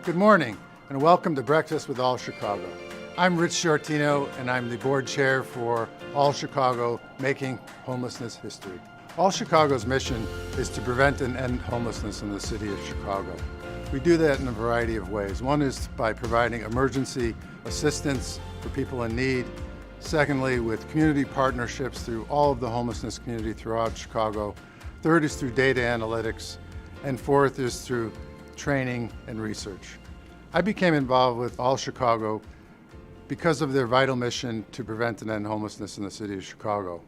Good morning, and welcome to Breakfast with All Chicago. I'm Rich Shortino, and I'm the board chair for All Chicago, Making Homelessness History. All Chicago's mission is to prevent and end homelessness in the city of Chicago. We do that in a variety of ways. One is by providing emergency assistance for people in need. Secondly, with community partnerships through all of the homelessness community throughout Chicago. Third is through data analytics. And fourth is through training and research. I became involved with All Chicago because of their vital mission to prevent and end homelessness in the city of Chicago.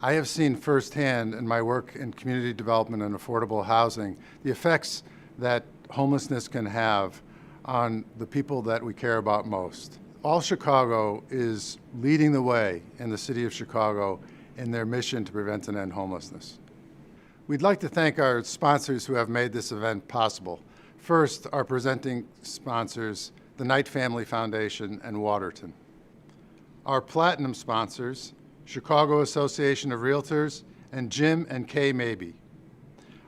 I have seen firsthand in my work in community development and affordable housing the effects that homelessness can have on the people that we care about most. All Chicago is leading the way in the city of Chicago in their mission to prevent and end homelessness. We'd like to thank our sponsors who have made this event possible. First, our presenting sponsors, the Knight Family Foundation and Waterton. Our platinum sponsors, Chicago Association of Realtors and Jim and Kay Mabey.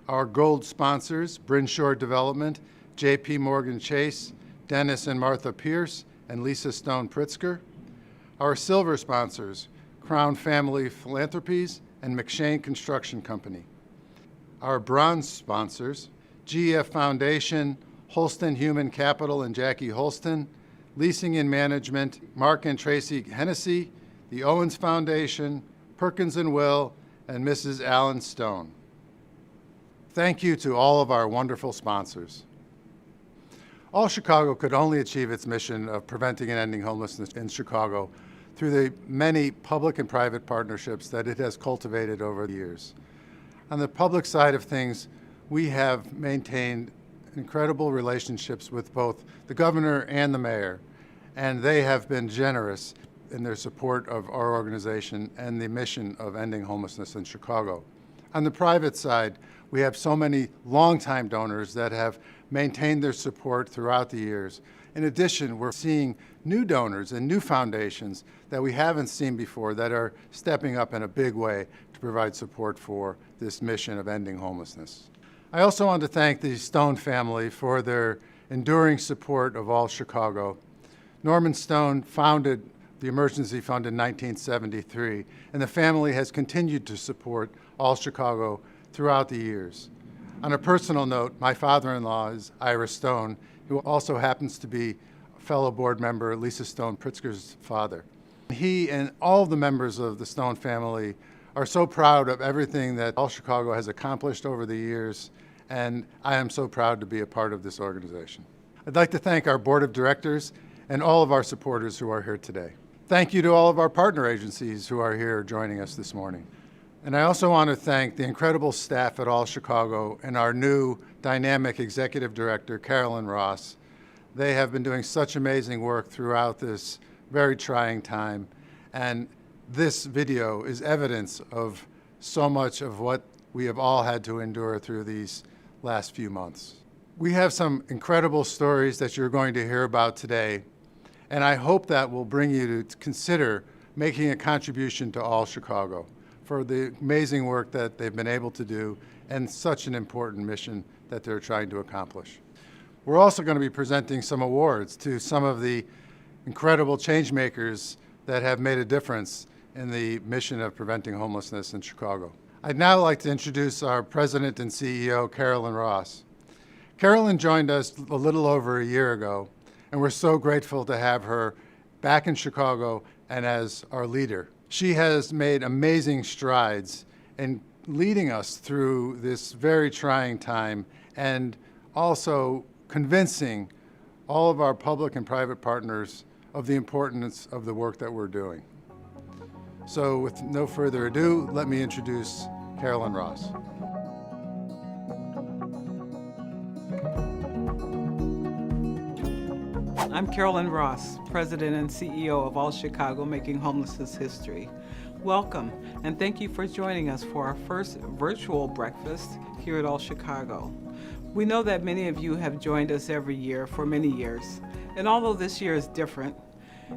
Our gold sponsors, Brinshaw Development, J.P. Morgan Chase, Dennis and Martha Pierce, and Lisa Stone Pritzker. Our silver sponsors, Crown Family Philanthropies and McShane Construction Company. Our bronze sponsors, GEF Foundation, Holston Human Capital and Jackie Holston, Leasing and Management, Mark and Tracy Hennessy, the Owens Foundation, Perkins and Will, and Mrs. Allen Stone. Thank you to all of our wonderful sponsors. All Chicago could only achieve its mission of preventing and ending homelessness in Chicago through the many public and private partnerships that it has cultivated over the years. On the public side of things, we have maintained incredible relationships with both the governor and the mayor, and they have been generous in their support of our organization and the mission of ending homelessness in Chicago. On the private side, we have so many longtime donors that have maintained their support throughout the years. In addition, we're seeing new donors and new foundations that we haven't seen before that are stepping up in a big way to provide support for this mission of ending homelessness. I also want to thank the Stone family for their enduring support of All Chicago. Norman Stone founded the Emergency Fund in 1973, and the family has continued to support All Chicago throughout the years. On a personal note, my father-in-law is Ira Stone, who also happens to be a fellow board member, Lisa Stone Pritzker's father. He and all the members of the Stone family are so proud of everything that All Chicago has accomplished over the years, and I am so proud to be a part of this organization. I'd like to thank our board of directors and all of our supporters who are here today. Thank you to all of our partner agencies who are here joining us this morning. And I also want to thank the incredible staff at All Chicago and our new dynamic executive director, Carolyn Ross. They have been doing such amazing work throughout this very trying time. And this video is evidence of so much of what we have all had to endure through these last few months. We have some incredible stories that you're going to hear about today, and I hope that will bring you to consider making a contribution to All Chicago for the amazing work that they've been able to do and such an important mission that they're trying to accomplish. We're also going to be presenting some awards to some of the incredible change makers that have made a difference in the mission of preventing homelessness in Chicago. I'd now like to introduce our President and CEO, Carolyn Ross. Carolyn joined us a little over a year ago, and we're so grateful to have her back in Chicago and as our leader. She has made amazing strides in leading us through this very trying time and also convincing all of our public and private partners of the importance of the work that we're doing. So with no further ado, let me introduce Carolyn Ross. I'm Carolyn Ross, President and CEO of All Chicago, Making Homelessness History. Welcome, and thank you for joining us for our first virtual breakfast here at All Chicago. We know that many of you have joined us every year for many years, and although this year is different,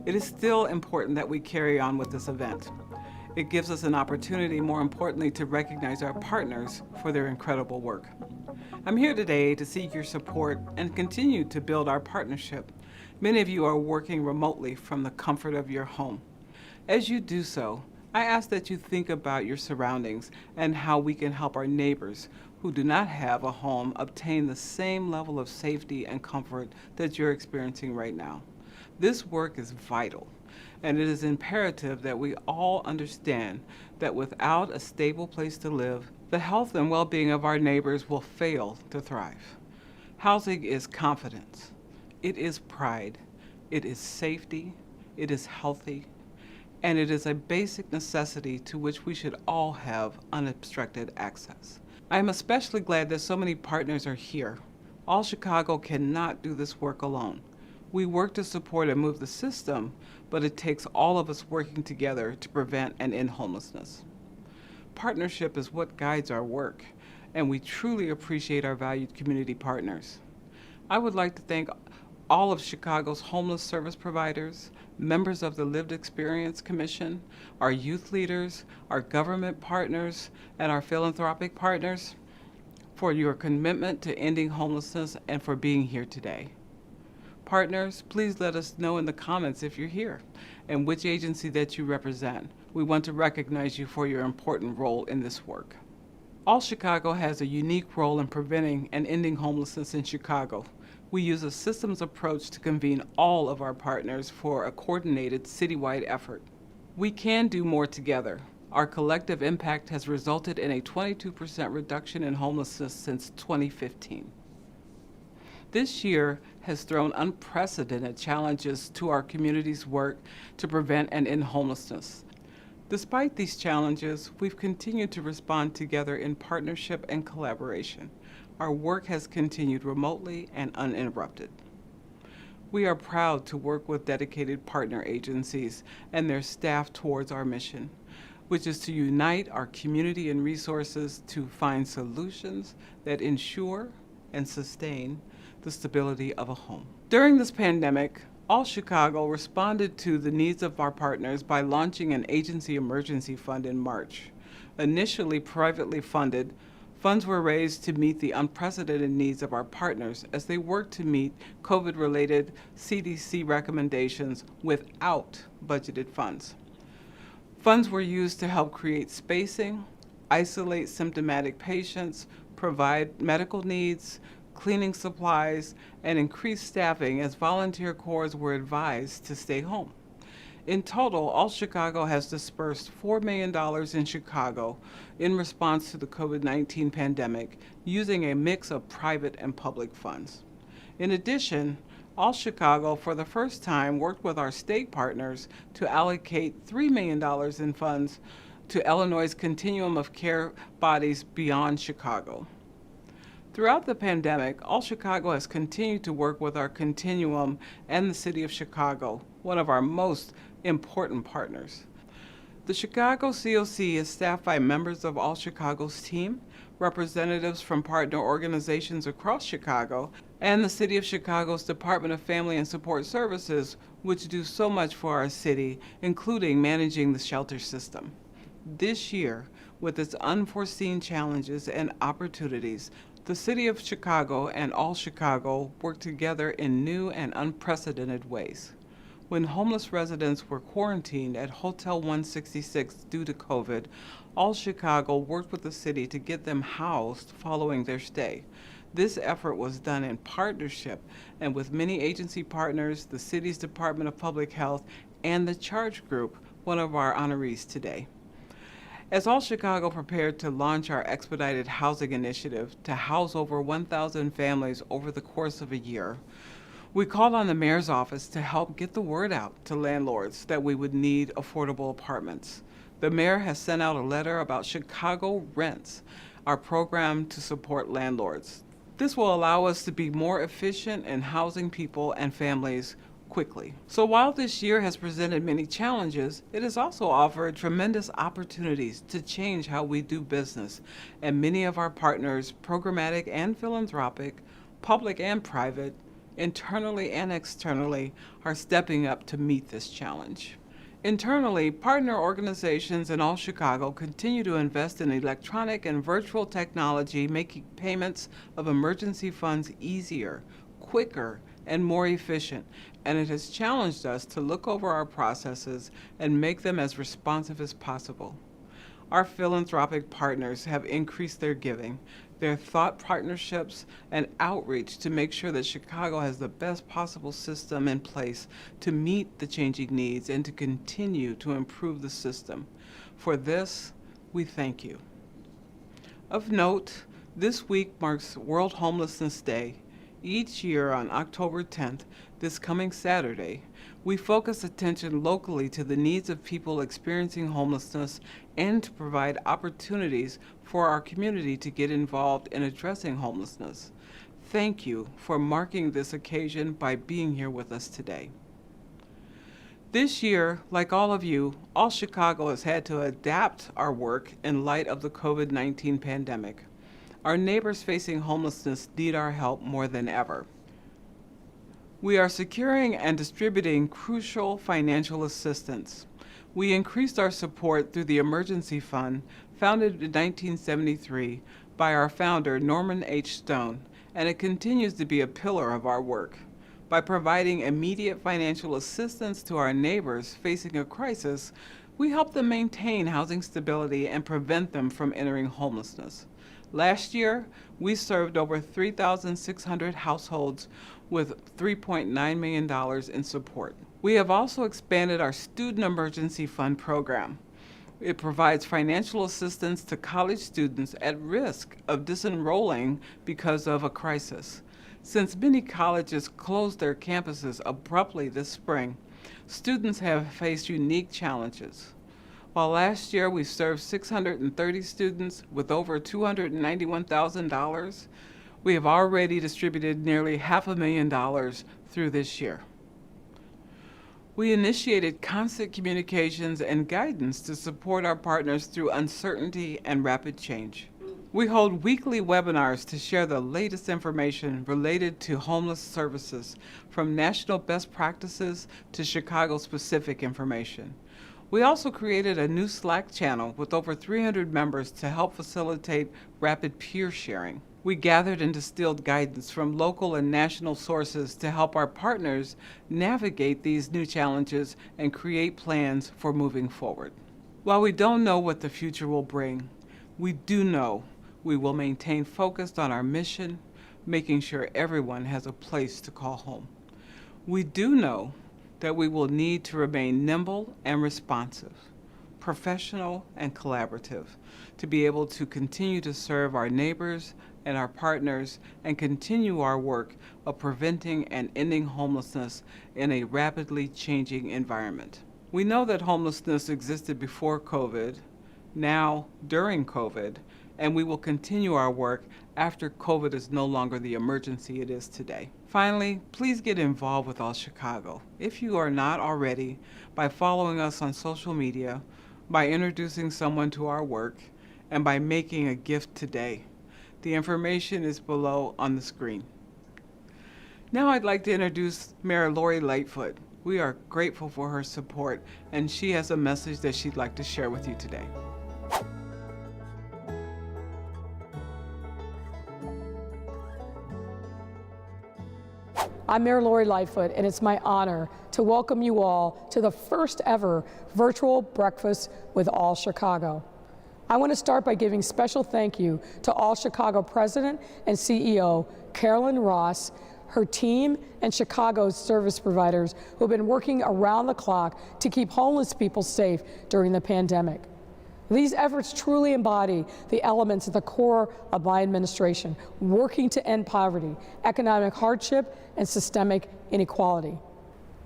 it is still important that we carry on with this event. It gives us an opportunity, more importantly, to recognize our partners for their incredible work. I'm here today to seek your support and continue to build our partnership. Many of you are working remotely from the comfort of your home. As you do so, I ask that you think about your surroundings and how we can help our neighbors who do not have a home obtain the same level of safety and comfort that you're experiencing right now. This work is vital, and it is imperative that we all understand that without a stable place to live, the health and well-being of our neighbors will fail to thrive. Housing is confidence. It is pride. It is safety. It is healthy. And it is a basic necessity to which we should all have unobstructed access. I am especially glad that so many partners are here. All Chicago cannot do this work alone. We work to support and move the system, but it takes all of us working together to prevent and end homelessness. Partnership is what guides our work, and we truly appreciate our valued community partners. I would like to thank all of Chicago's homeless service providers, members of the Lived Experience Commission, our youth leaders, our government partners, and our philanthropic partners for your commitment to ending homelessness and for being here today. Partners, please let us know in the comments if you're here and which agency that you represent. We want to recognize you for your important role in this work. All Chicago has a unique role in preventing and ending homelessness in Chicago. We use a systems approach to convene all of our partners for a coordinated citywide effort. We can do more together. Our collective impact has resulted in a 22% reduction in homelessness since 2015. This year has thrown unprecedented challenges to our community's work to prevent and end homelessness. Despite these challenges, we've continued to respond together in partnership and collaboration. Our work has continued remotely and uninterrupted. We are proud to work with dedicated partner agencies and their staff towards our mission, which is to unite our community and resources to find solutions that ensure and sustain the stability of a home. During this pandemic, All Chicago responded to the needs of our partners by launching an agency emergency fund in March. Initially privately funded, funds were raised to meet the unprecedented needs of our partners as they worked to meet COVID-related CDC recommendations without budgeted funds. Funds were used to help create spacing, isolate symptomatic patients, provide medical needs, cleaning supplies, and increase staffing as volunteer corps were advised to stay home. In total, All Chicago has dispersed $4 million in Chicago in response to the COVID-19 pandemic using a mix of private and public funds. In addition, All Chicago, for the first time, worked with our state partners to allocate $3 million in funds to Illinois' continuum of care bodies beyond Chicago. Throughout the pandemic, All Chicago has continued to work with our continuum and the City of Chicago, one of our most important partners. The Chicago COC is staffed by members of All Chicago's team, representatives from partner organizations across Chicago, and the City of Chicago's Department of Family and Support Services, which do so much for our city, including managing the shelter system. This year, with its unforeseen challenges and opportunities, the City of Chicago and All Chicago work together in new and unprecedented ways. When homeless residents were quarantined at Hotel 166 due to COVID, All Chicago worked with the city to get them housed following their stay. This effort was done in partnership and with many agency partners, the city's Department of Public Health, and the Charge Group, one of our honorees today. As All Chicago prepared to launch our expedited housing initiative to house over 1,000 families over the course of a year, we called on the mayor's office to help get the word out to landlords that we would need affordable apartments. The mayor has sent out a letter about Chicago Rents, our program to support landlords. This will allow us to be more efficient in housing people and families quickly. So while this year has presented many challenges, it has also offered tremendous opportunities to change how we do business, and many of our partners, programmatic and philanthropic, public and private, internally and externally, are stepping up to meet this challenge. Internally, partner organizations in all Chicago continue to invest in electronic and virtual technology, making payments of emergency funds easier, quicker, and more efficient, and it has challenged us to look over our processes and make them as responsive as possible. Our philanthropic partners have increased their giving, their thought partnerships, and outreach to make sure that Chicago has the best possible system in place to meet the changing needs and to continue to improve the system. For this, we thank you. Of note, this week marks World Homelessness Day. Each year on October 10th, this coming Saturday, we focus attention locally to the needs of people experiencing homelessness and to provide opportunities for our community to get involved in addressing homelessness. Thank you for marking this occasion by being here with us today. This year, like all of you, All Chicago has had to adapt our work in light of the COVID-19 pandemic. Our neighbors facing homelessness need our help more than ever. We are securing and distributing crucial financial assistance. We increased our support through the Emergency Fund, founded in 1973 by our founder, Norman H. Stone, and it continues to be a pillar of our work. By providing immediate financial assistance to our neighbors facing a crisis, we help them maintain housing stability and prevent them from entering homelessness. Last year, we served over 3,600 households with $3.9 million in support. We have also expanded our Student Emergency Fund program. It provides financial assistance to college students at risk of disenrolling because of a crisis. Since many colleges closed their campuses abruptly this spring, students have faced unique challenges. While last year we served 630 students with over $291,000, we have already distributed nearly $500,000 through this year. We initiated constant communications and guidance to support our partners through uncertainty and rapid change. We hold weekly webinars to share the latest information related to homeless services, from national best practices to Chicago-specific information. We also created a new Slack channel with over 300 members to help facilitate rapid peer sharing. We gathered and distilled guidance from local and national sources to help our partners navigate these new challenges and create plans for moving forward. While we don't know what the future will bring, we do know we will maintain focus on our mission, making sure everyone has a place to call home. We do know that we will need to remain nimble and responsive, professional and collaborative, to be able to continue to serve our neighbors and our partners and continue our work of preventing and ending homelessness in a rapidly changing environment. We know that homelessness existed before COVID, now during COVID, and we will continue our work after COVID is no longer the emergency it is today. Finally, please get involved with All Chicago, if you are not already, by following us on social media, by introducing someone to our work, and by making a gift today. The information is below on the screen. Now I'd like to introduce Mayor Lori Lightfoot. We are grateful for her support, and she has a message that she'd like to share with you today. I'm Mayor Lori Lightfoot, and it's my honor to welcome you all to the first ever virtual breakfast with All Chicago. I want to start by giving special thank you to All Chicago President and CEO Carolyn Ross, her team, and Chicago's service providers who have been working around the clock to keep homeless people safe during the pandemic. These efforts truly embody the elements at the core of my administration, working to end poverty, economic hardship, and systemic inequality.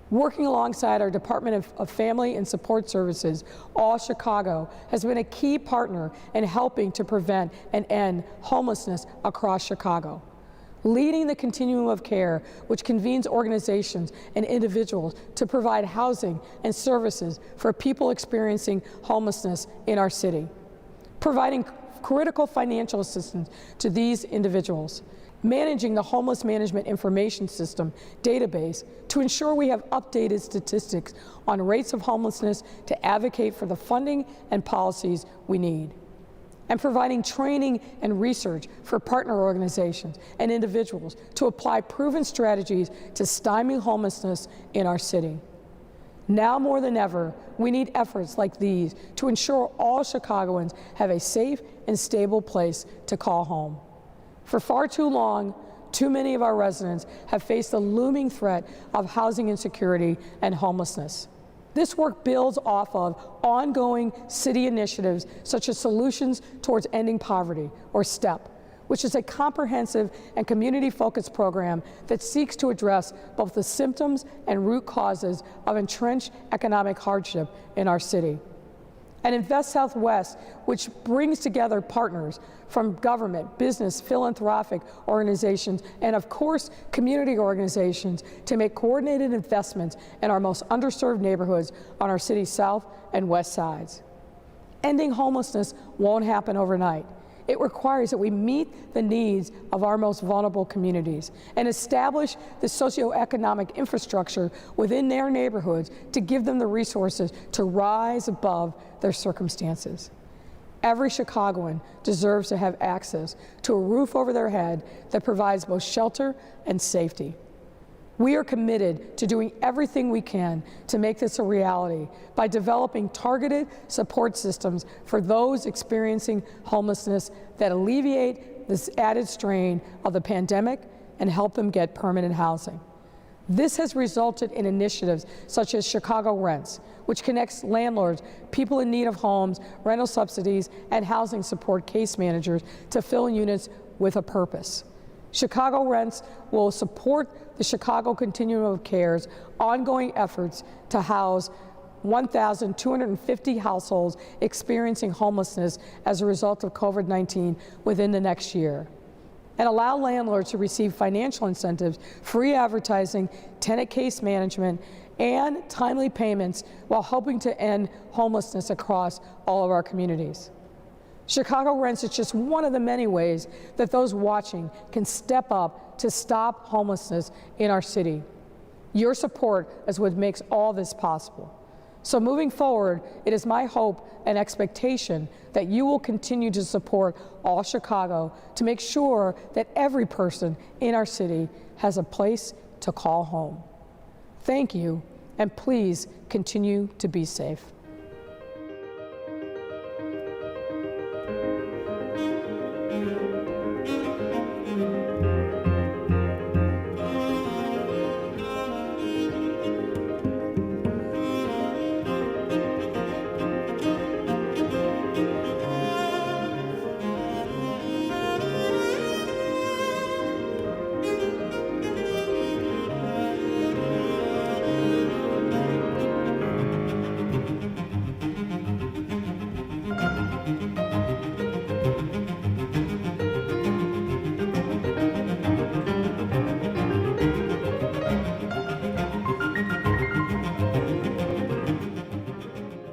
Working alongside our Department of Family and Support Services, All Chicago has been a key partner in helping to prevent and end homelessness across Chicago. Leading the continuum of care, which convenes organizations and individuals to provide housing and services for people experiencing homelessness in our city. Providing critical financial assistance to these individuals, managing the homeless management information system database to ensure we have updated statistics on rates of homelessness to advocate for the funding and policies we need, and providing training and research for partner organizations and individuals to apply proven strategies to stymie homelessness in our city. Now more than ever, we need efforts like these to ensure all Chicagoans have a safe and stable place to call home. For far too long, too many of our residents have faced the looming threat of housing insecurity and homelessness. This work builds off of ongoing city initiatives such as Solutions Towards Ending Poverty, or STEP, which is a comprehensive and community-focused program that seeks to address both the symptoms and root causes of entrenched economic hardship in our city. And Invest Southwest, which brings together partners from government, business, philanthropic organizations, and of course, community organizations to make coordinated investments in our most underserved neighborhoods on our city's south and west sides. Ending homelessness won't happen overnight. It requires that we meet the needs of our most vulnerable communities and establish the socioeconomic infrastructure within their neighborhoods to give them the resources to rise above their circumstances. Every Chicagoan deserves to have access to a roof over their head that provides both shelter and safety. We are committed to doing everything we can to make this a reality by developing targeted support systems for those experiencing homelessness that alleviate this added strain of the pandemic and help them get permanent housing. This has resulted in initiatives such as Chicago Rents, which connects landlords, people in need of homes, rental subsidies, and housing support case managers to fill units with a purpose. Chicago Rents will support the Chicago Continuum of Care's ongoing efforts to house 1,250 households experiencing homelessness as a result of COVID-19 within the next year, and allow landlords to receive financial incentives, free advertising, tenant case management, and timely payments while helping to end homelessness across all of our communities. Chicago Rents is just one of the many ways that those watching can step up to stop homelessness in our city. Your support is what makes all this possible. So moving forward, it is my hope and expectation that you will continue to support All Chicago to make sure that every person in our city has a place to call home. Thank you, and please continue to be safe.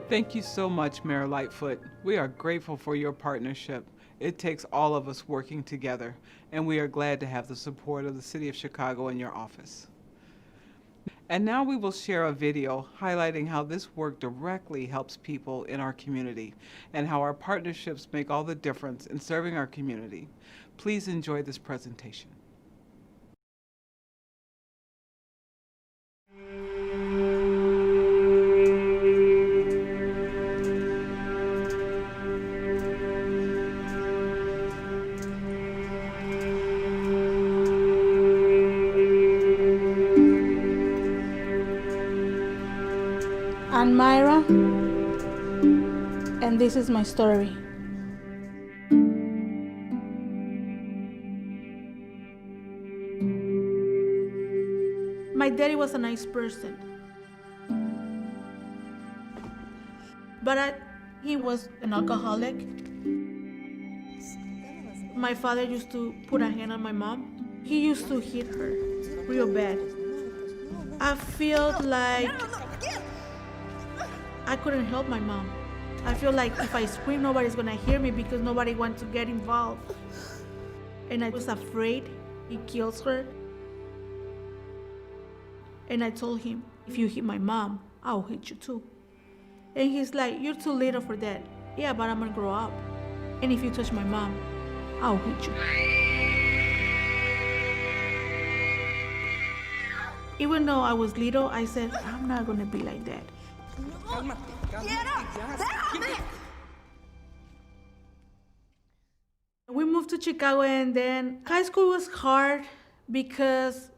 Thank you so much, Mayor Lightfoot. We are grateful for your partnership. It takes all of us working together, and we are glad to have the support of the City of Chicago in your office. And now we will share a video highlighting how this work directly helps people in our community and how our partnerships make all the difference in serving our community. Please enjoy this presentation. I'm Myra, and this is my story. My daddy was a nice person, but he was an alcoholic. My father used to put a hand on my mom. He used to hit her real bad. I feel like I couldn't help my mom. I feel like if I scream, nobody's gonna hear me because nobody wants to get involved. And I was afraid he kills her. And I told him, if you hit my mom, I'll hit you too. And he's like, you're too little for that. Yeah, but I'm gonna grow up. And if you touch my mom, I'll hit you. Even though I was little, I said, I'm not gonna be like that. We moved to Chicago, and then high school was hard because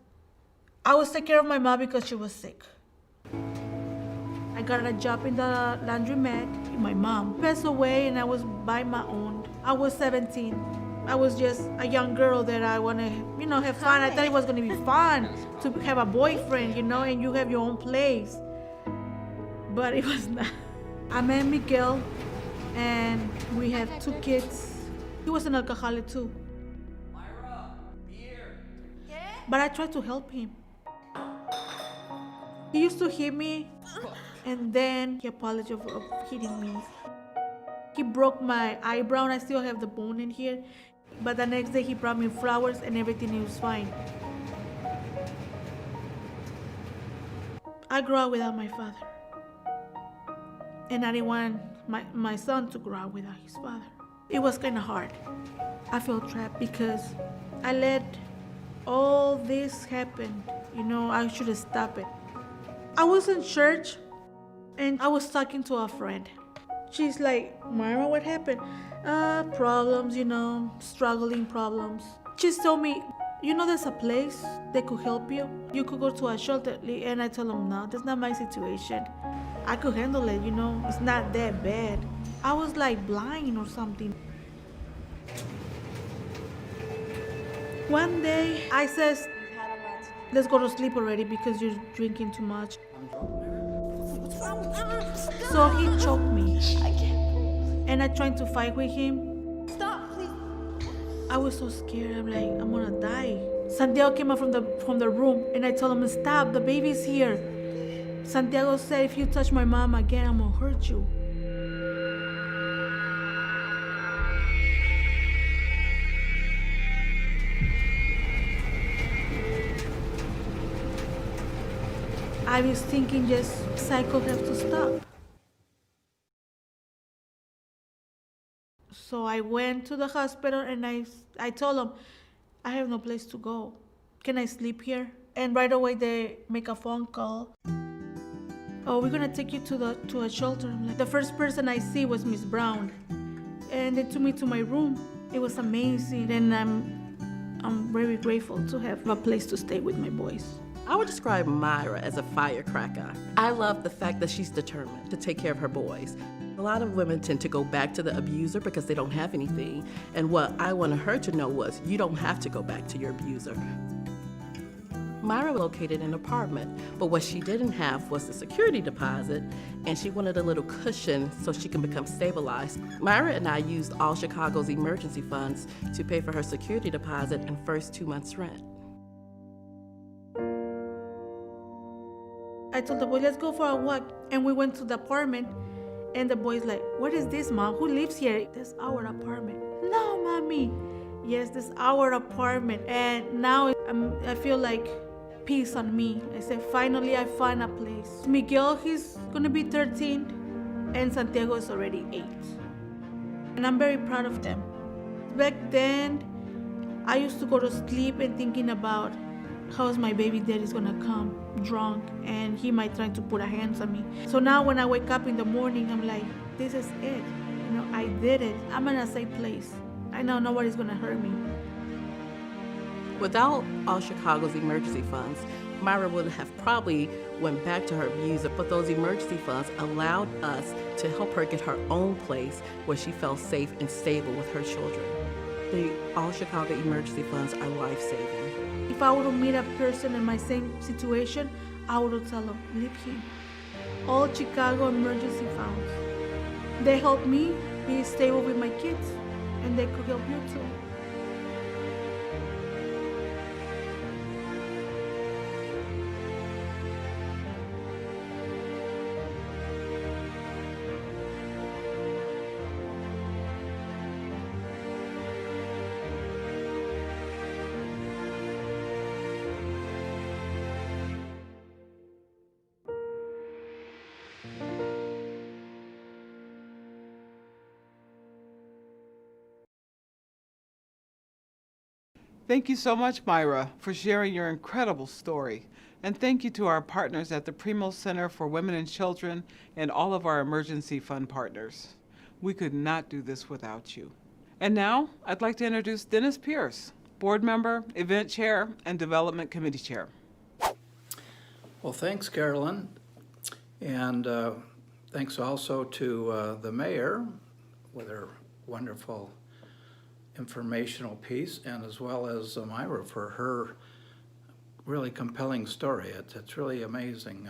I was taking care of my mom because she was sick. I got a job in the laundromat. My mom passed away and I was by my own. I was 17. I was just a young girl that I want to, have fun. I thought it was going to be fun to have a boyfriend, and you have your own place. But it was not. I met Miguel and we have 2 kids. He was an alcoholic too. But I tried to help him. He used to hit me, and then he apologized for hitting me. He broke my eyebrow, and I still have the bone in here. But the next day he brought me flowers and everything was fine. I grew up without my father. And I didn't want my son to grow up without his father. It was kind of hard. I felt trapped because I let all this happen. I should have stopped it. I was in church and I was talking to a friend. She's like, Myra, what happened? Problems, struggling problems. She told me, there's a place that could help you. You could go to a shelter. And I told them, no, that's not my situation. I could handle it, it's not that bad. I was like blind or something. One day I says, let's go to sleep already because you're drinking too much. So he choked me. And I tried to fight with him. Stop, please. I was so scared. I'm like, I'm gonna die. Santiago came out from the room and I told him, stop, the baby's here. Santiago said, if you touch my mom again, I'm gonna hurt you. I was thinking just cycle have to stop. So I went to the hospital and I told them, I have no place to go. Can I sleep here? And right away they make a phone call. Oh, we're gonna take you to a shelter. I'm like, the first person I see was Miss Brown. And they took me to my room. It was amazing, and I'm very grateful to have a place to stay with my boys. I would describe Myra as a firecracker. I love the fact that she's determined to take care of her boys. A lot of women tend to go back to the abuser because they don't have anything. And what I wanted her to know was, you don't have to go back to your abuser. Myra located an apartment, but what she didn't have was the security deposit, and she wanted a little cushion so she can become stabilized. Myra and I used All Chicago's emergency funds to pay for her security deposit and first 2 months' rent. I told the boy, let's go for a walk. And we went to the apartment. And the boy's like, what is this, Mom? Who lives here? That's our apartment. No, Mommy. Yes, this is our apartment. And now I feel like peace on me. I said, finally, I find a place. Miguel, he's going to be 13. And Santiago is already 8. And I'm very proud of them. Back then, I used to go to sleep and thinking about how's my baby daddy's gonna come drunk and he might try to put a hands on me. So now when I wake up in the morning, I'm like, this is it. I did it. I'm in a safe place. I know nobody's gonna hurt me. Without All Chicago's emergency funds, Myra would have probably went back to her abuser, but those emergency funds allowed us to help her get her own place where she felt safe and stable with her children. The All Chicago emergency funds are life-saving. If I were to meet a person in my same situation, I would tell them, leave him. All Chicago emergency funds. They help me be stable with my kids, and they could help you too. Thank you so much, Myra, for sharing your incredible story. And thank you to our partners at the Primo Center for Women and Children and all of our emergency fund partners. We could not do this without you. And now, I'd like to introduce Dennis Pierce, board member, event chair, and development committee chair. Well, thanks, Carolyn. And thanks also to the mayor with her wonderful informational piece, and as well as Myra for her really compelling story. It's really amazing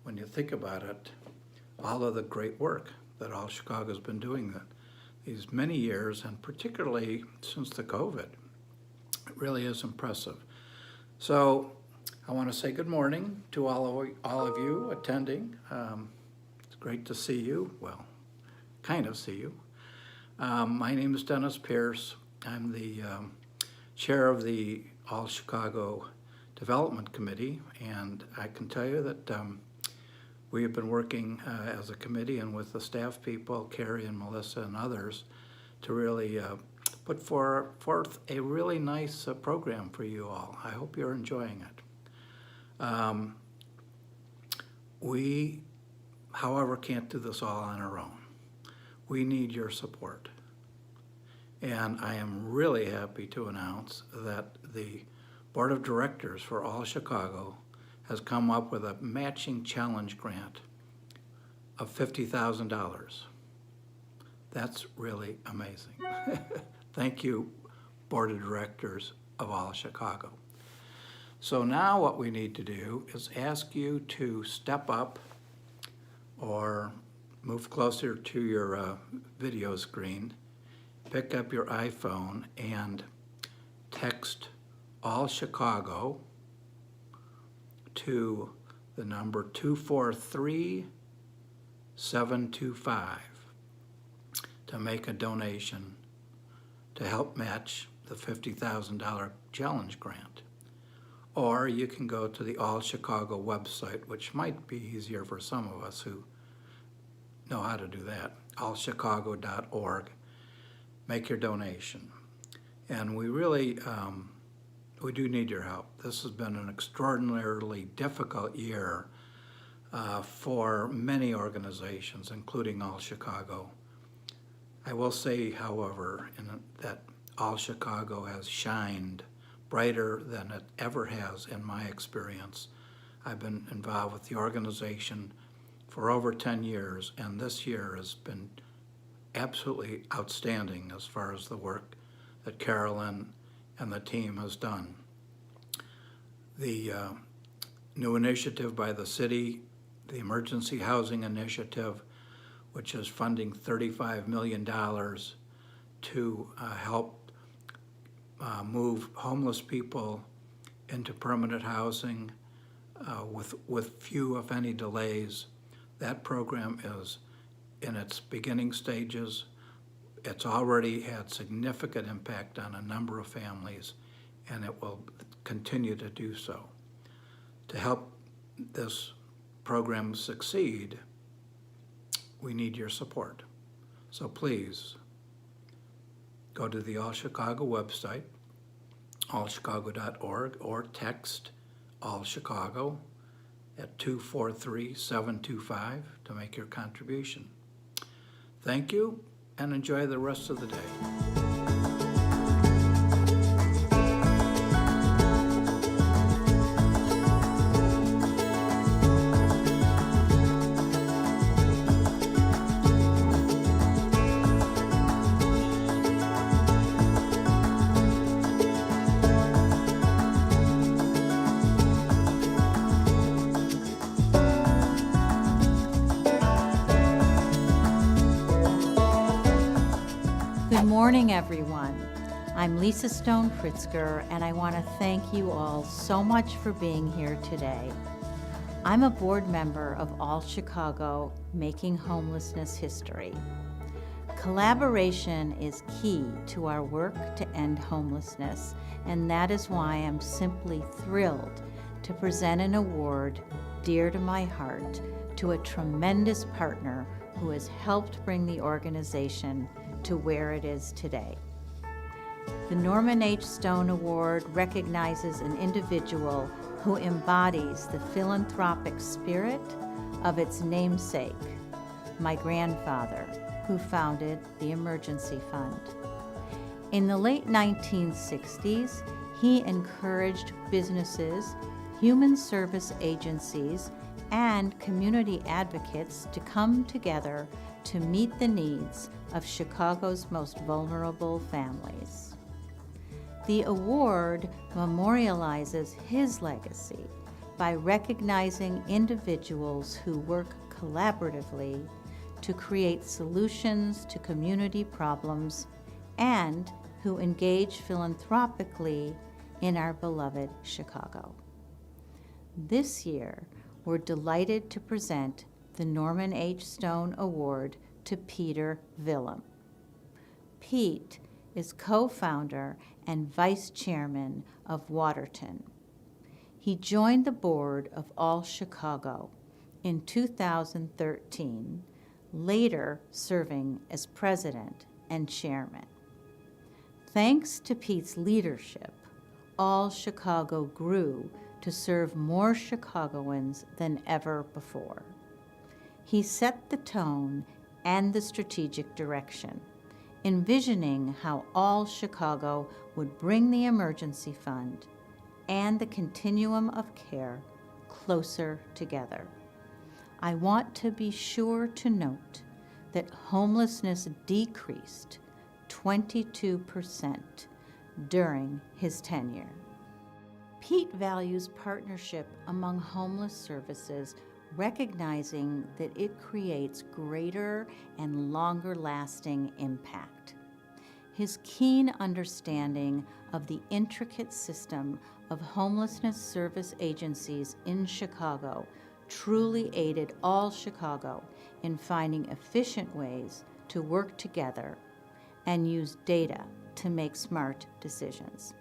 when you think about it, all of the great work that All Chicago's been doing these many years, and particularly since the COVID. It really is impressive. So I want to say good morning to all of you attending. It's great to see you, well, kind of see you. My name is Dennis Pierce. I'm the chair of the All Chicago Development Committee, and I can tell you that we have been working as a committee and with the staff people, Carrie and Melissa and others, to really put forth a really nice program for you all. I hope you're enjoying it. We, however, can't do this all on our own. We need your support. And I am really happy to announce that the Board of Directors for All Chicago has come up with a matching challenge grant of $50,000. That's really amazing. Thank you, Board of Directors of All Chicago. So now what we need to do is ask you to step up or move closer to your video screen, pick up your iPhone and text All Chicago to the number 243-725 to make a donation to help match the $50,000 challenge grant. Or you can go to the All Chicago website, which might be easier for some of us who know how to do that, allchicago.org. Make your donation. And we really, we do need your help. This has been an extraordinarily difficult year for many organizations, including All Chicago. I will say, however, that All Chicago has shined brighter than it ever has in my experience. I've been involved with the organization for over 10 years, and this year has been absolutely outstanding as far as the work that Carolyn and the team has done. The new initiative by the city, the Emergency Housing Initiative, which is funding $35 million to help move homeless people into permanent housing with few, if any, delays. That program is in its beginning stages. It's already had significant impact on a number of families, and it will continue to do so. To help this program succeed, we need your support. So please go to the All Chicago website, allchicago.org, or text All Chicago at 243-725 to make your contribution. Thank you, and enjoy the rest of the day. Good morning, everyone. I'm Lisa Stone Pritzker, and I want to thank you all so much for being here today. I'm a board member of All Chicago, Making Homelessness History. Collaboration is key to our work to end homelessness, and that is why I'm simply thrilled to present an award dear to my heart to a tremendous partner who has helped bring the organization to where it is today. The Norman H. Stone Award recognizes an individual who embodies the philanthropic spirit of its namesake, my grandfather, who founded the Emergency Fund. In the late 1960s, he encouraged businesses, human service agencies, and community advocates to come together to meet the needs of Chicago's most vulnerable families. The award memorializes his legacy by recognizing individuals who work collaboratively to create solutions to community problems and who engage philanthropically in our beloved Chicago. This year, we're delighted to present the Norman H. Stone Award to Peter Willem. Pete is co-founder and vice chairman of Waterton. He joined the board of All Chicago in 2013, later serving as president and chairman. Thanks to Pete's leadership, All Chicago grew to serve more Chicagoans than ever before. He set the tone and the strategic direction, envisioning how All Chicago would bring the emergency fund and the continuum of care closer together. I want to be sure to note that homelessness decreased 22% during his tenure. Pete values partnership among homeless services, recognizing that it creates greater and longer-lasting impact. His keen understanding of the intricate system of homelessness service agencies in Chicago truly aided All Chicago in finding efficient ways to work together and use data to make smart decisions.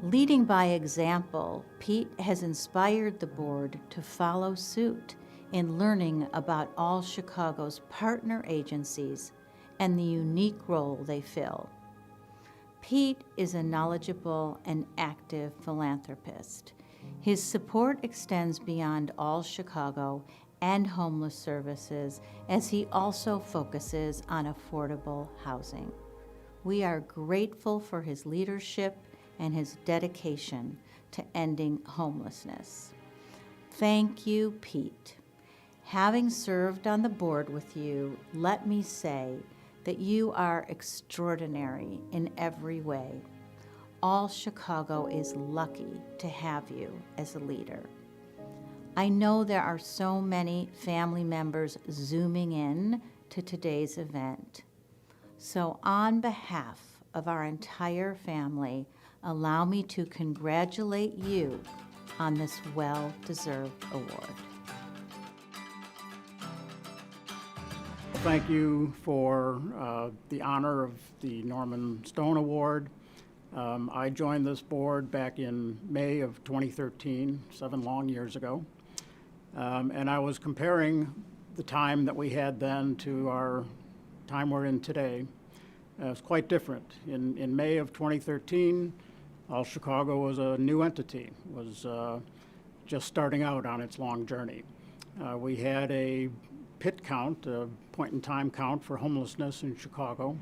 Leading by example, Pete has inspired the board to follow suit in learning about All Chicago's partner agencies and the unique role they fill. Pete is a knowledgeable and active philanthropist. His support extends beyond All Chicago and homeless services, as he also focuses on affordable housing. We are grateful for his leadership and his dedication to ending homelessness. Thank you, Pete. Having served on the board with you, let me say that you are extraordinary in every way. All Chicago is lucky to have you as a leader. I know there are so many family members zooming in to today's event. So on behalf of our entire family, allow me to congratulate you on this well-deserved award. Thank you for the honor of the Norman Stone Award. I joined this board back in May of 2013, 7 long years ago. And I was comparing the time that we had then to our time we're in today. It's quite different. In May of 2013, All Chicago was a new entity, was just starting out on its long journey. We had a PIT count, a point-in-time count for homelessness in Chicago,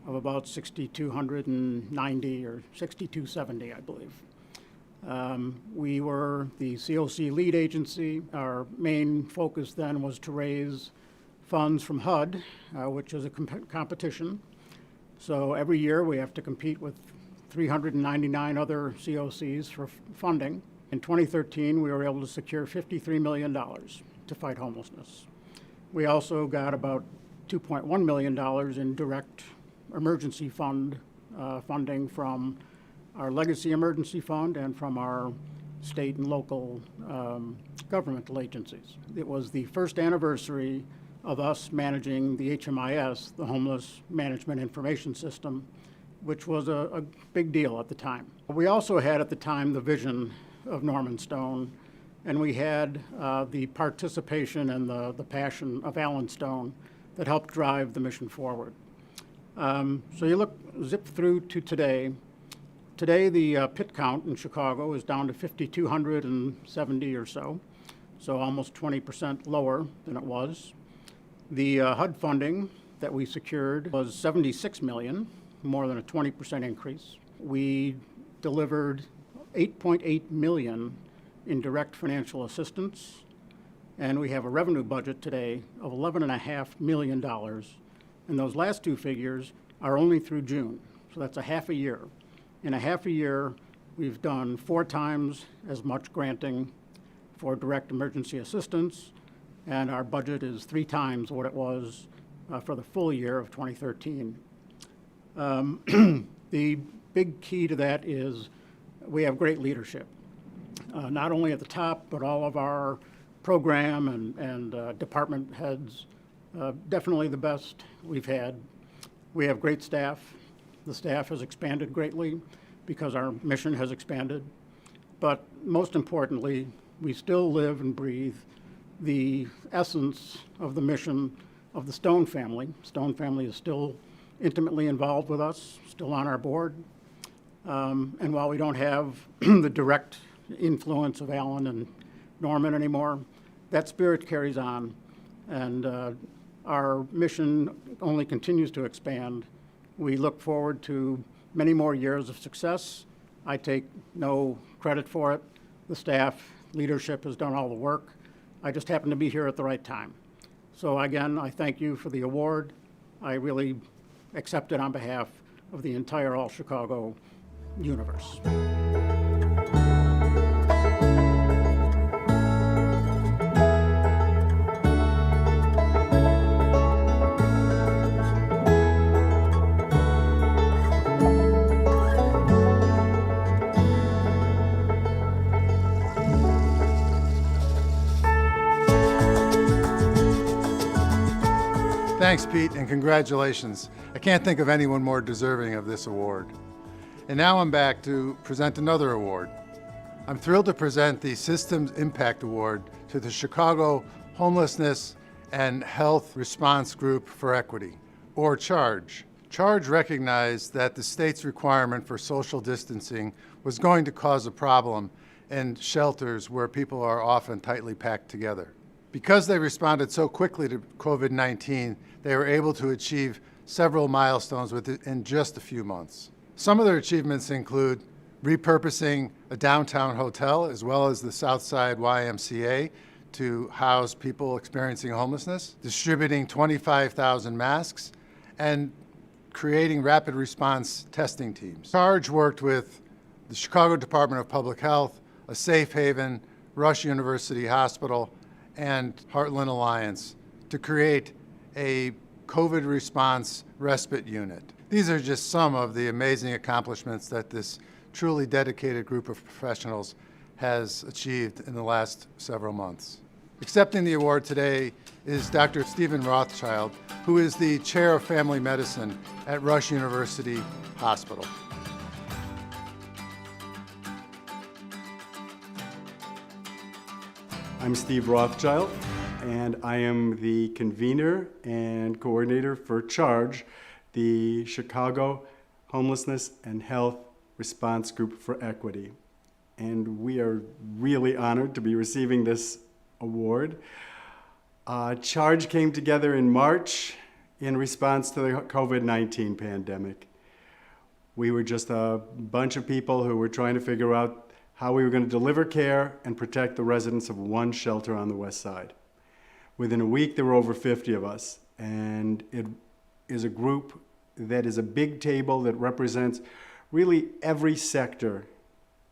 of about 6,290 or 6,270, I believe. We were the COC lead agency. Our main focus then was to raise funds from HUD, which is a competition. So every year we have to compete with 399 other COCs for funding. In 2013, we were able to secure $53 million to fight homelessness. We also got about $2.1 million in direct emergency fund funding from our legacy emergency fund and from our state and local governmental agencies. It was the first anniversary of us managing the HMIS, the Homeless Management Information System, which was a big deal at the time. We also had at the time the vision of Norman Stone, and we had the participation and the passion of Alan Stone that helped drive the mission forward. So you zip through to today. Today, the pit count in Chicago is down to 5,270 or so almost 20% lower than it was. The HUD funding that we secured was $76 million, more than a 20% increase. We delivered $8.8 million in direct financial assistance, and we have a revenue budget today of $11.5 million. And those last two figures are only through June, so that's a half a year. In a half a year, we've done 4 times as much granting for direct emergency assistance, and our budget is 3 times what it was for the full year of 2013. The big key to that is we have great leadership, not only at the top, but all of our program and department heads, definitely the best we've had. We have great staff. The staff has expanded greatly because our mission has expanded. But most importantly, we still live and breathe the essence of the mission of the Stone family. Stone family is still intimately involved with us, still on our board. And while we don't have the direct influence of Alan and Norman anymore, that spirit carries on. And our mission only continues to expand. We look forward to many more years of success. I take no credit for it. The staff, leadership has done all the work. I just happen to be here at the right time. So again, I thank you for the award. I really accept it on behalf of the entire All Chicago universe. Thanks, Pete, and congratulations. I can't think of anyone more deserving of this award. And now I'm back to present another award. I'm thrilled to present the Systems Impact Award to the Chicago Homelessness and Health Response Group for Equity, or CHARGE. CHARGE recognized that the state's requirement for social distancing was going to cause a problem in shelters where people are often tightly packed together. Because they responded so quickly to COVID-19, they were able to achieve several milestones within just a few months. Some of their achievements include repurposing a downtown hotel as well as the Southside YMCA to house people experiencing homelessness, distributing 25,000 masks, and creating rapid response testing teams. CHARGE worked with the Chicago Department of Public Health, a Safe Haven, Rush University Hospital, and Heartland Alliance to create a COVID response respite unit. These are just some of the amazing accomplishments that this truly dedicated group of professionals has achieved in the last several months. Accepting the award today is Dr. Stephen Rothschild, who is the Chair of Family Medicine at Rush University Hospital. I'm Steve Rothschild, and I am the convener and coordinator for CHARGE, the Chicago Homelessness and Health Response Group for Equity. And we are really honored to be receiving this award. CHARGE came together in March in response to the COVID-19 pandemic. We were just a bunch of people who were trying to figure out how we were going to deliver care and protect the residents of one shelter on the west side. Within a week, there were over 50 of us, and it is a group that is a big table that represents really every sector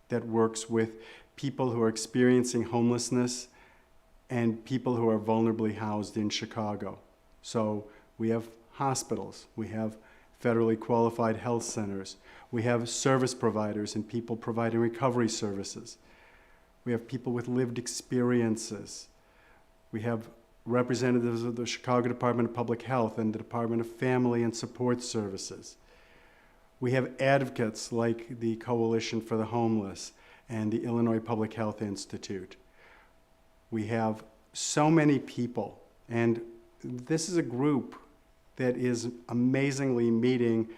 that works with people who are experiencing homelessness and people who are vulnerably housed in Chicago. So we have hospitals, we have federally qualified health centers, we have service providers and people providing recovery services. We have people with lived experiences. We have representatives of the Chicago Department of Public Health and the Department of Family and Support Services. We have advocates like the Coalition for the Homeless and the Illinois Public Health Institute. We have so many people, and this is a group that is amazingly meeting.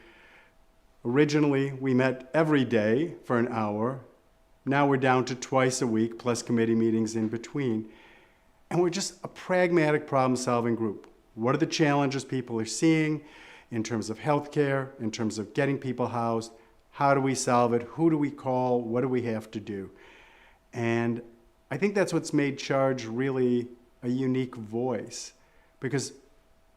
Originally, we met every day for an hour. Now we're down to twice a week, plus committee meetings in between. And we're just a pragmatic problem-solving group. What are the challenges people are seeing in terms of healthcare, in terms of getting people housed? How do we solve it? Who do we call? What do we have to do? And I think that's what's made Charge really a unique voice, because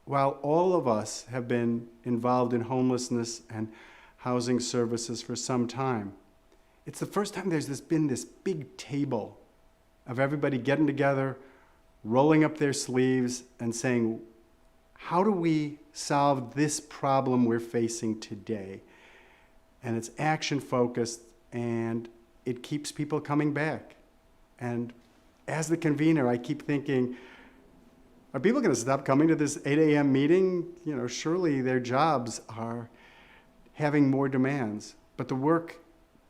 while all of us have been involved in homelessness and housing services for some time, it's the first time there's been this big table of everybody getting together, rolling up their sleeves and saying, how do we solve this problem we're facing today? And it's action focused and it keeps people coming back. And as the convener, I keep thinking, are people going to stop coming to this 8 a.m. meeting? You know, surely their jobs are having more demands, but the work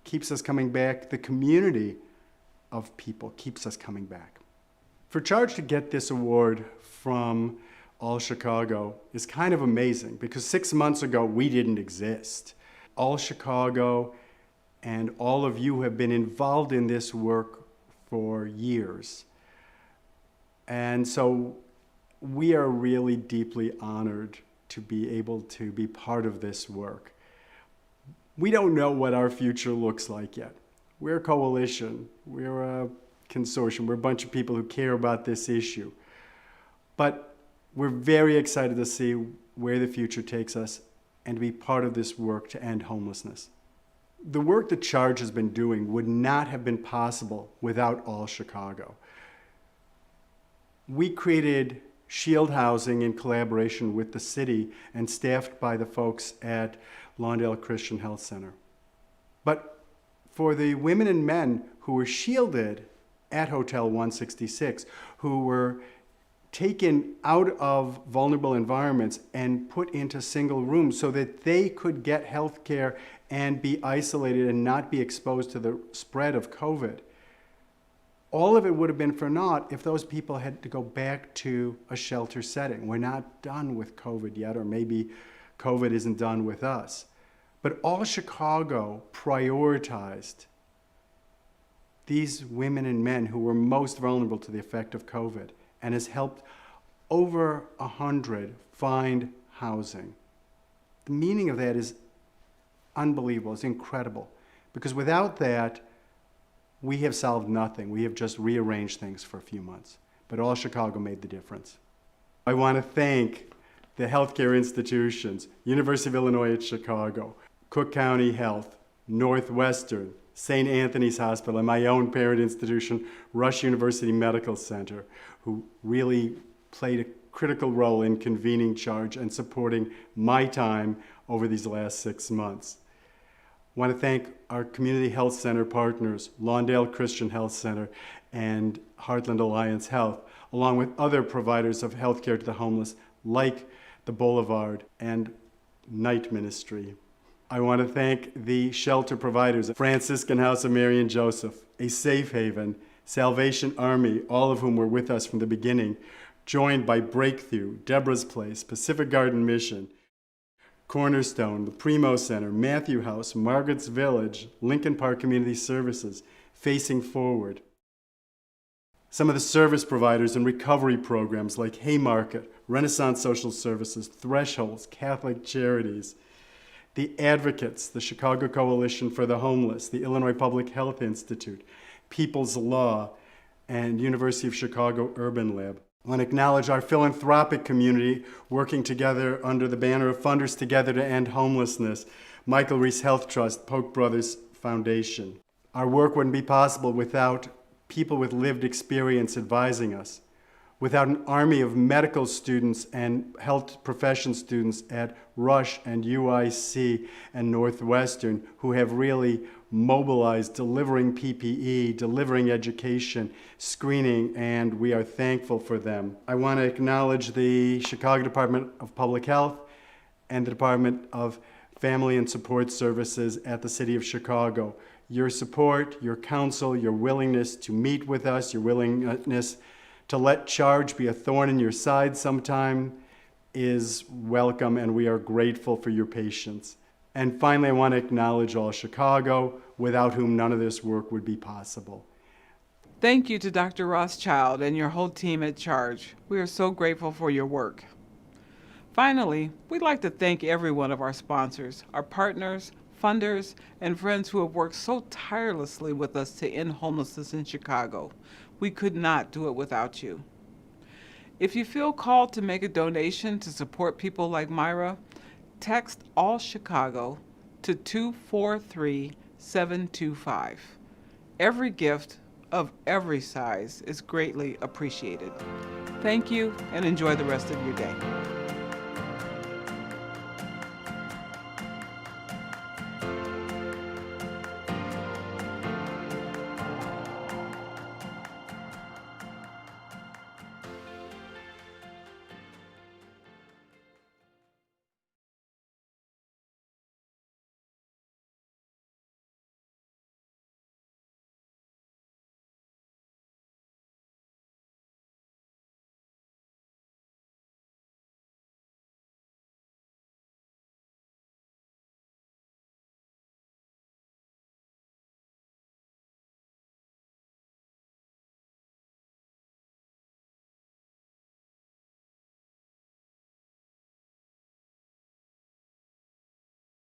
keeps us coming back. The community of people keeps us coming back. For Charge to get this award from All Chicago is kind of amazing, because 6 months ago we didn't exist. All Chicago and all of you have been involved in this work for years. And so we are really deeply honored to be able to be part of this work. We don't know what our future looks like yet. We're a coalition, we're a consortium, we're a bunch of people who care about this issue. But we're very excited to see where the future takes us and to be part of this work to end homelessness. The work that Charge has been doing would not have been possible without All Chicago. We created Shield Housing in collaboration with the city and staffed by the folks at Lawndale Christian Health Center. But for the women and men who were shielded at Hotel 166, who were taken out of vulnerable environments and put into single rooms so that they could get health care and be isolated and not be exposed to the spread of COVID, all of it would have been for naught if those people had to go back to a shelter setting. We're not done with COVID yet, or maybe COVID isn't done with us. But All Chicago prioritized these women and men who were most vulnerable to the effect of COVID and has helped over 100 find housing. The meaning of that is unbelievable, it's incredible. Because without that, we have solved nothing. We have just rearranged things for a few months. But All Chicago made the difference. I want to thank the healthcare institutions, University of Illinois at Chicago, Cook County Health, Northwestern, St. Anthony's Hospital, and my own parent institution, Rush University Medical Center, who really played a critical role in convening Charge and supporting my time over these last 6 months. I want to thank our community health center partners, Lawndale Christian Health Center and Heartland Alliance Health, along with other providers of health care to the homeless, like the Boulevard and Night Ministry. I want to thank the shelter providers, Franciscan House of Mary and Joseph, A Safe Haven, Salvation Army, all of whom were with us from the beginning, joined by Breakthrough, Deborah's Place, Pacific Garden Mission, Cornerstone, the Primo Center, Matthew House, Margaret's Village, Lincoln Park Community Services, Facing Forward. Some of the service providers and recovery programs like Haymarket, Renaissance Social Services, Thresholds, Catholic Charities, the advocates, the Chicago Coalition for the Homeless, the Illinois Public Health Institute, People's Law, and University of Chicago Urban Lab. I want to acknowledge our philanthropic community working together under the banner of Funders Together to End Homelessness, Michael Reese Health Trust, Polk Brothers Foundation. Our work wouldn't be possible without people with lived experience advising us, without an army of medical students and health profession students at Rush and UIC and Northwestern who have really mobilized, delivering PPE, delivering education, screening, and we are thankful for them. I want to acknowledge the Chicago Department of Public Health and the Department of Family and Support Services at the City of Chicago. Your support, your counsel, your willingness to meet with us, your willingness to let Charge be a thorn in your side sometime is welcome, and we are grateful for your patience. And finally, I want to acknowledge All Chicago, without whom none of this work would be possible. Thank you to Dr. Rothschild and your whole team at Charge. We are so grateful for your work. Finally, we'd like to thank every one of our sponsors, our partners, funders, and friends who have worked so tirelessly with us to end homelessness in Chicago. We could not do it without you. If you feel called to make a donation to support people like Myra, text All Chicago to 243-725. Every gift of every size is greatly appreciated. Thank you, and enjoy the rest of your day.